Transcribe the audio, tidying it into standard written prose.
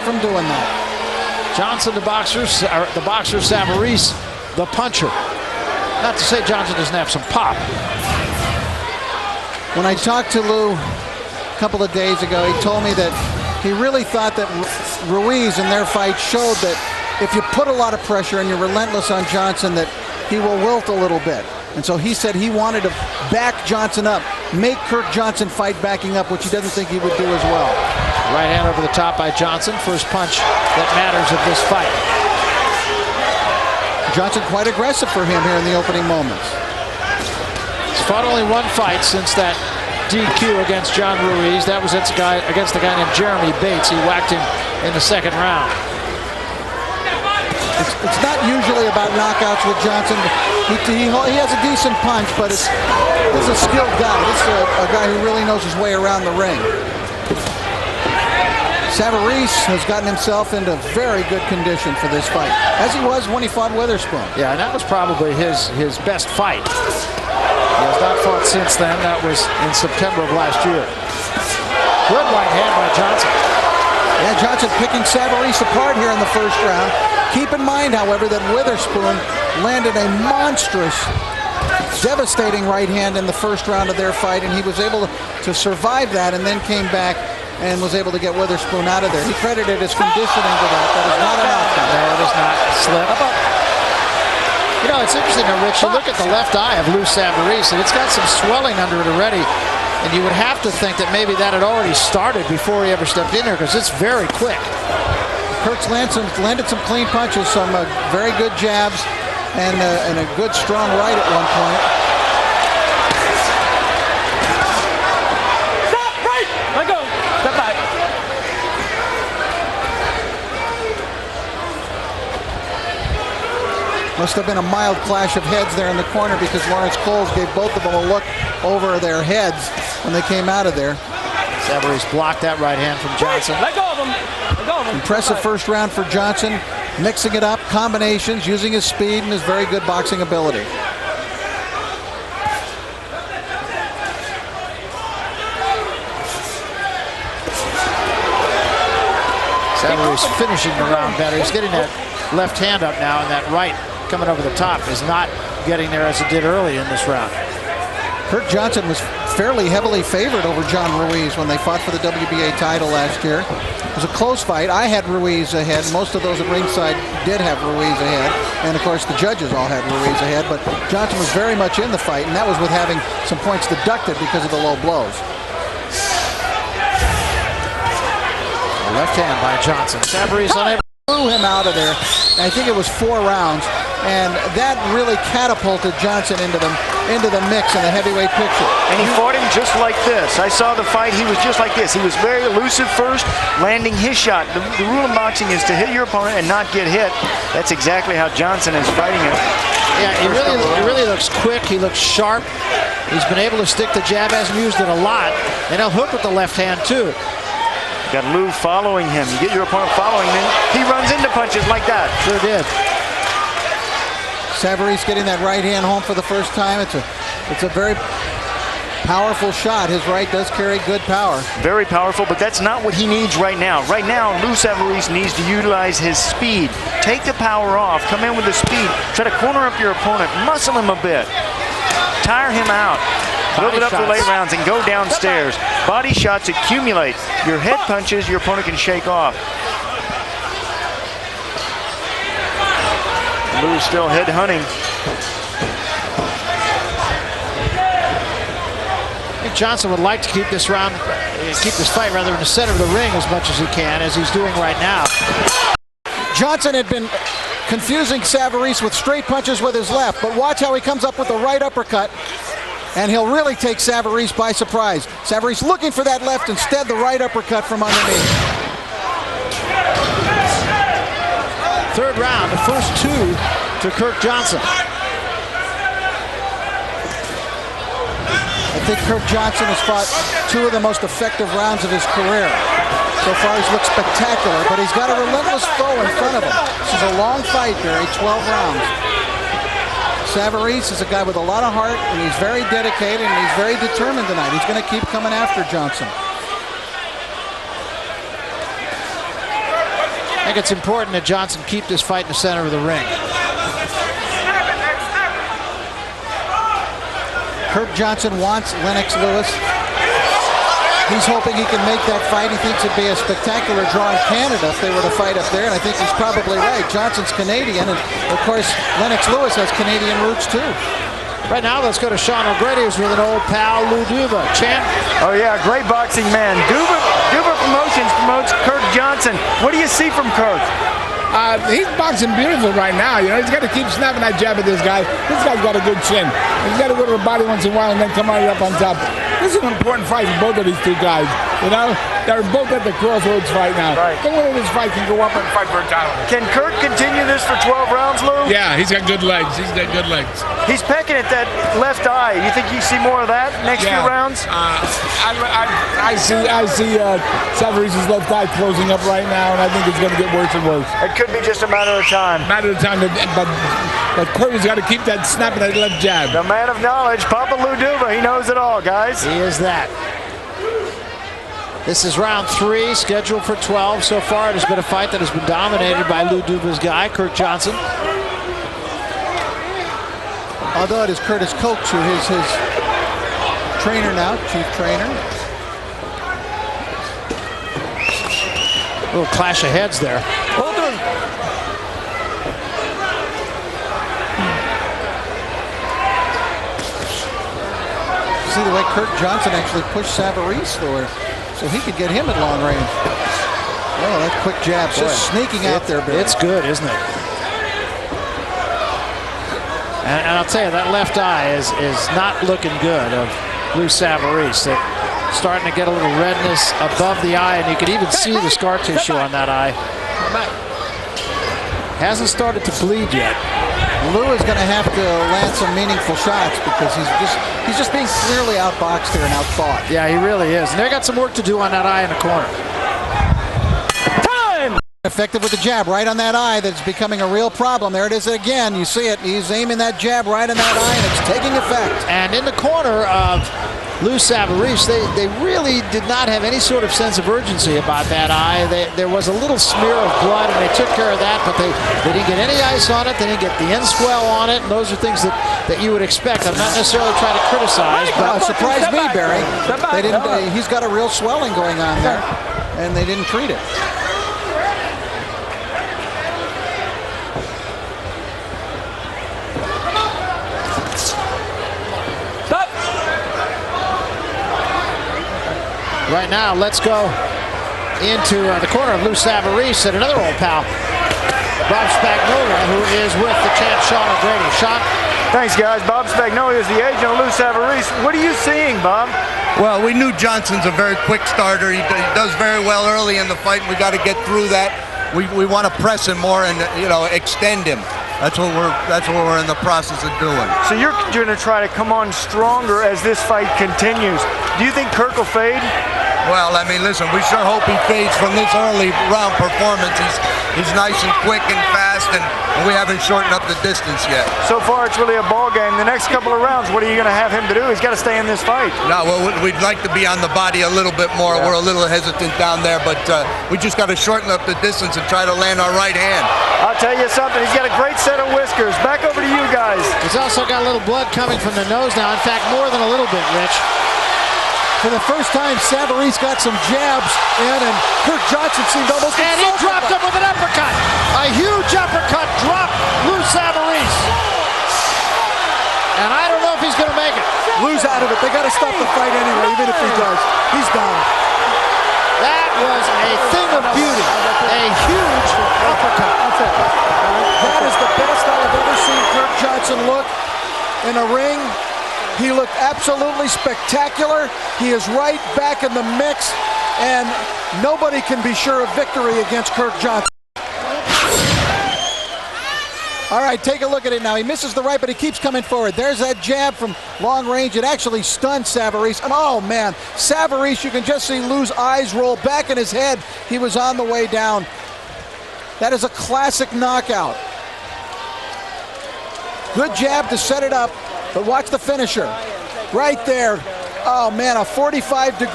from doing that. Johnson, the boxer Savarese, the puncher. Not to say Johnson doesn't have some pop. When I talked to Lou a couple of days ago, he told me that he really thought that Ruiz in their fight showed that if you put a lot of pressure and you're relentless on Johnson, that he will wilt a little bit. And so he said he wanted to back Johnson up, make Kirk Johnson fight backing up, which he doesn't think he would do as well. Right hand over the top by Johnson. First punch that matters of this fight. Johnson quite aggressive for him here in the opening moments. He's fought only one fight since that DQ against John Ruiz. That was against a guy named Jeremy Bates. He whacked him in the second round. It's not usually about knockouts with Johnson. He has a decent punch, but this is a skilled guy. This is a guy who really knows his way around the ring. Savarese has gotten himself into very good condition for this fight, as he was when he fought Witherspoon. Yeah, and that was probably his best fight. He has not fought since then. That was in September of last year. Good right hand by Johnson. Yeah, Johnson picking Savarese apart here in the first round. Keep in mind, however, that Witherspoon landed a monstrous, devastating right hand in the first round of their fight, and he was able to survive that and then came back and was able to get Witherspoon out of there. He credited his conditioning to that. That is not an outcome. No, it is not. Slip. You know, it's interesting, Rich, you look at the left eye of Lou Savarese, and it's got some swelling under it already, and you would have to think that maybe that had already started before he ever stepped in there, because it's very quick. Kirk's landed some clean punches, some very good jabs, and a good strong right at one point. Stop, right, let go, step back. Must have been a mild clash of heads there in the corner, because Lawrence Coles gave both of them a look over their heads when they came out of there. Savarese blocked that right hand from Johnson. Let go of him. Let go of him. Impressive first round for Johnson, mixing it up, combinations, using his speed and his very good boxing ability. Savarese finishing the round better. He's getting that left hand up now, and that right coming over the top is not getting there as it did early in this round. Kirk Johnson was fairly heavily favored over John Ruiz when they fought for the WBA title last year. It was a close fight. I had Ruiz ahead. Most of those at ringside did have Ruiz ahead. And of course the judges all had Ruiz ahead. But Johnson was very much in the fight, and that was with having some points deducted because of the low blows. Left hand by Johnson. Savarese unable to blew him out of there. I think it was 4 rounds, and that really catapulted Johnson into the mix in the heavyweight picture. And he fought him just like this. I saw the fight. He was just like this. He was very elusive first, landing his shot. The rule of boxing is to hit your opponent and not get hit. That's exactly how Johnson is fighting it. Yeah, he really looks quick. He looks sharp. He's been able to stick the jab, hasn't used it a lot, and he'll hook with the left hand too. Got Lou following him. You get your opponent following him, he runs into punches like that. Sure did. Savarese getting that right hand home for the first time. It's a very powerful shot. His right does carry good power. Very powerful, but that's not what he needs right now. Right now, Lou Savarese needs to utilize his speed. Take the power off. Come in with the speed. Try to corner up your opponent. Muscle him a bit. Tire him out. Build it up for late rounds and go downstairs. Body shots accumulate. Your head punches, your opponent can shake off. Lou's still head hunting. I think Johnson would like to keep this fight rather in the center of the ring as much as he can, as he's doing right now. Johnson had been confusing Savarese with straight punches with his left, but watch how he comes up with the right uppercut, and he'll really take Savarese by surprise. Savarese looking for that left, instead the right uppercut from underneath. Third round, the first 2 to Kirk Johnson. I think Kirk Johnson has fought 2 of the most effective rounds of his career. So far he's looked spectacular, but he's got a relentless foe in front of him. This is a long fight, Barry, 12 rounds. Savarese is a guy with a lot of heart, and he's very dedicated, and he's very determined tonight. He's going to keep coming after Johnson. I think it's important that Johnson keep this fight in the center of the ring. Kirk Johnson wants Lennox Lewis. He's hoping he can make that fight. He thinks it'd be a spectacular draw in Canada if they were to fight up there, and I think he's probably right. Johnson's Canadian, and of course, Lennox Lewis has Canadian roots too. Right now, let's go to Sean O'Grady, who's with an old pal, Lou Duva. Champ? Oh, yeah, great boxing man. Duva Promotions promotes Kirk Johnson. What do you see from Kirk? He's boxing beautiful right now. You know, he's got to keep snapping that jab at this guy. This guy's got a good chin. He's got to go to the body once in a while and then come right up on top. This is an important fight for both of these two guys. You know, they're both at the crossroads fight now. Right. The winner of this fight can go up and fight for a title. Can Kirk continue this for 12 rounds, Lou? Yeah, he's got good legs. He's got good legs. He's pecking at that left eye. You think you see more of that next few rounds? I see Savarese's left eye closing up right now, and I think it's going to get worse and worse. It could be just a matter of time. But Kirk has got to keep that snapping that left jab. The man of knowledge, Papa Lou Duva. He knows it all, guys. He is that. This is round 3, scheduled for 12. So far, it has been a fight that has been dominated by Lou Duva's guy, Kirk Johnson. Although it is Curtis Coates who is his trainer now, chief trainer. A little clash of heads there. Hold on. See the way Kirk Johnson actually pushed Savarese there, so he could get him at long range. Oh, that quick jab, just sneaking out there, Billy. It's good, isn't it? And I'll tell you, that left eye is not looking good of Lou Savarese. They're starting to get a little redness above the eye, and you can even see the scar tissue on that eye. Hasn't started to bleed yet. Lou is going to have to land some meaningful shots because he's just being clearly outboxed here and outthought. Yeah, he really is. And they got some work to do on that eye in the corner. Effective with the jab right on that eye. That's becoming a real problem. There it is again. You see it. He's aiming that jab right on that eye, and it's taking effect. And in the corner of Lou Savarese, they really did not have any sort of sense of urgency about that eye. There was a little smear of blood, and they took care of that, but they didn't get any ice on it. They didn't get the end swell on it, and those are things that you would expect. I'm not necessarily trying to criticize, but surprised me, Barry. They didn't. He's got a real swelling going on there, and they didn't treat it. Right now, let's go into the corner of Lou Savarese and another old pal, Bob Spagnolia, who is with the champ Sean O'Grady. Sean? Thanks, guys. Bob Spagnolia is the agent of Lou Savarese. What are you seeing, Bob? Well, we knew Johnson's a very quick starter. He does very well early in the fight, and we got to get through that. We want to press him more and extend him. That's what we're in the process of doing. So you're going to try to come on stronger as this fight continues. Do you think Kirk will fade? Well, I mean, listen, we sure hope he fades from this early round performance. He's nice and quick and fast, and we haven't shortened up the distance yet. So far, it's really a ball game. The next couple of rounds, what are you going to have him to do? He's got to stay in this fight. No, well, we'd like to be on the body a little bit more. Yeah. We're a little hesitant down there, but we just got to shorten up the distance and try to land our right hand. I'll tell you something. He's got a great set of whiskers. Back over to you guys. He's also got a little blood coming from the nose now. In fact, more than a little bit, Rich. For the first time, Savarese got some jabs in, and Kirk Johnson seemed almost and he dropped him with an uppercut. A huge uppercut dropped Lou Savarese. And I don't know if he's going to make it. Lou's out of it. They got to stop the fight anyway, even if he does. He's down. That was a thing of beauty. A huge uppercut. That is the best I've ever seen Kirk Johnson look in a ring. He looked absolutely spectacular. He is right back in the mix, and nobody can be sure of victory against Kirk Johnson. All right, take a look at it now. He misses the right, but he keeps coming forward. There's that jab from long range. It actually stunned Savarese. And oh, man, Savarese, you can just see Lou's eyes roll back in his head. He was on the way down. That is a classic knockout. Good jab to set it up. But watch the finisher. Right there. Oh, man, a 45-degree